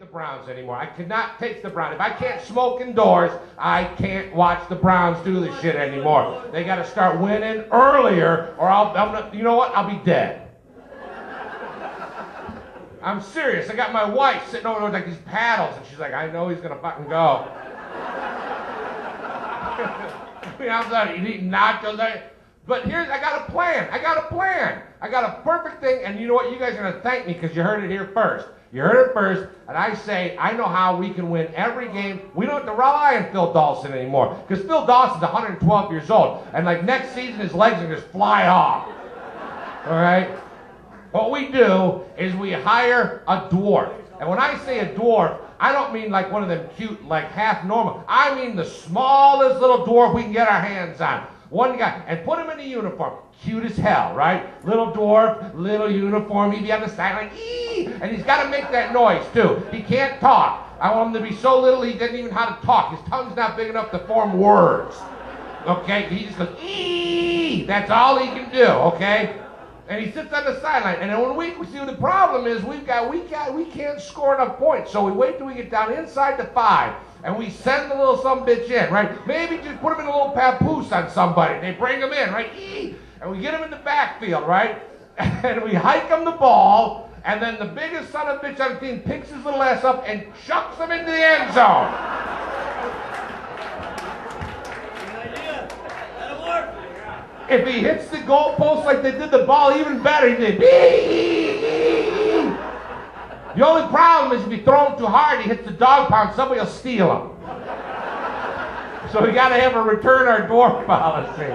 the Browns anymore. I cannot take the Browns. If I can't smoke indoors, I can't watch the Browns do this shit anymore. They got to start winning earlier, or you know what? I'll be dead. I'm serious. I got my wife sitting over there with like these paddles, and she's like, I know he's gonna fucking go. I'm sorry, you need nachos. But I got a plan. I got a perfect thing, and you know what? You guys are gonna thank me because you heard it here first. You heard it first, and I say, I know how we can win every game. We don't have to rely on Phil Dawson anymore, because Phil Dawson's 112 years old, and like next season his legs are just fly off. All right? What we do is we hire a dwarf. And when I say a dwarf, I don't mean like one of them cute, like half normal. I mean the smallest little dwarf we can get our hands on. One guy, and put him in a uniform. Cute as hell, right? Little dwarf, little uniform, he'd be on the side like, ee! And he's got to make that noise too. He can't talk. I want him to be so little he doesn't even know how to talk. His tongue's not big enough to form words. Okay? He just goes, ee! That's all he can do, okay? And he sits on the sideline. And then when we see what the problem is, we can't score enough points. So we wait till we get down inside the 5. And we send the little sumbitch in, right? Maybe just put him in a little papoose on somebody. They bring him in, right? And we get him in the backfield, right? And we hike him the ball. And then the biggest son of a bitch on the team picks his little ass up and chucks him into the end zone. If he hits the goalpost like they did the ball, even better. He did. The only problem is if you throw him too hard, he hits the dog pound, somebody will steal him. So we got to have a return our dwarf policy.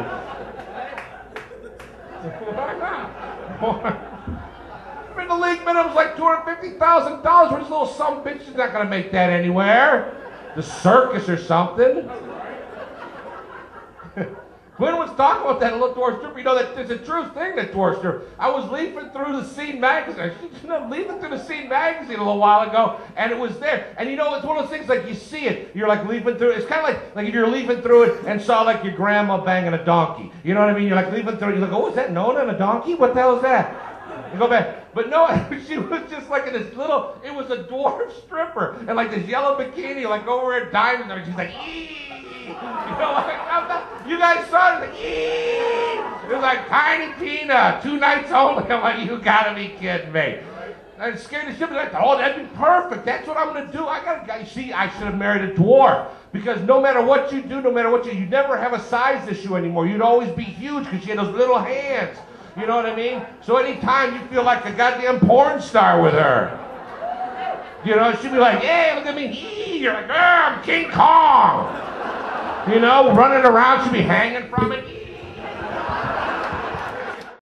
In the league minimum's like $250,000. Where's this little sumbitch is not going to make that anywhere? The circus or something. Gwen was talking about that little dwarf stripper. You know, that there's a true thing, that dwarf stripper. I was leafing through the Scene magazine. Leafing through the Scene magazine a little while ago, and it was there. And you know, it's one of those things like you see it. You're like leafing through it. It's kind of like if you're leafing through it and saw like your grandma banging a donkey. You know what I mean? You're like leafing through it. You're like, oh, is that Nona and a donkey? What the hell is that? You go back. But no, she was just like in this little, it was a dwarf stripper. And like this yellow bikini, like over at Diamond. And she's like, eee! You know, like, you guys saw it. It was like Tiny Tina, 2 nights only. I'm like, you gotta be kidding me. I was scared to ship. I thought, oh, that'd be perfect. That's what I'm gonna do. See, I should have married a dwarf. Because no matter what you do, you never have a size issue anymore. You'd always be huge because you had those little hands. You know what I mean? So anytime you feel like a goddamn porn star with her. You know, she'd be like, hey, look at me. You're like, I'm King Kong. You know, running around, she'd be hanging from it.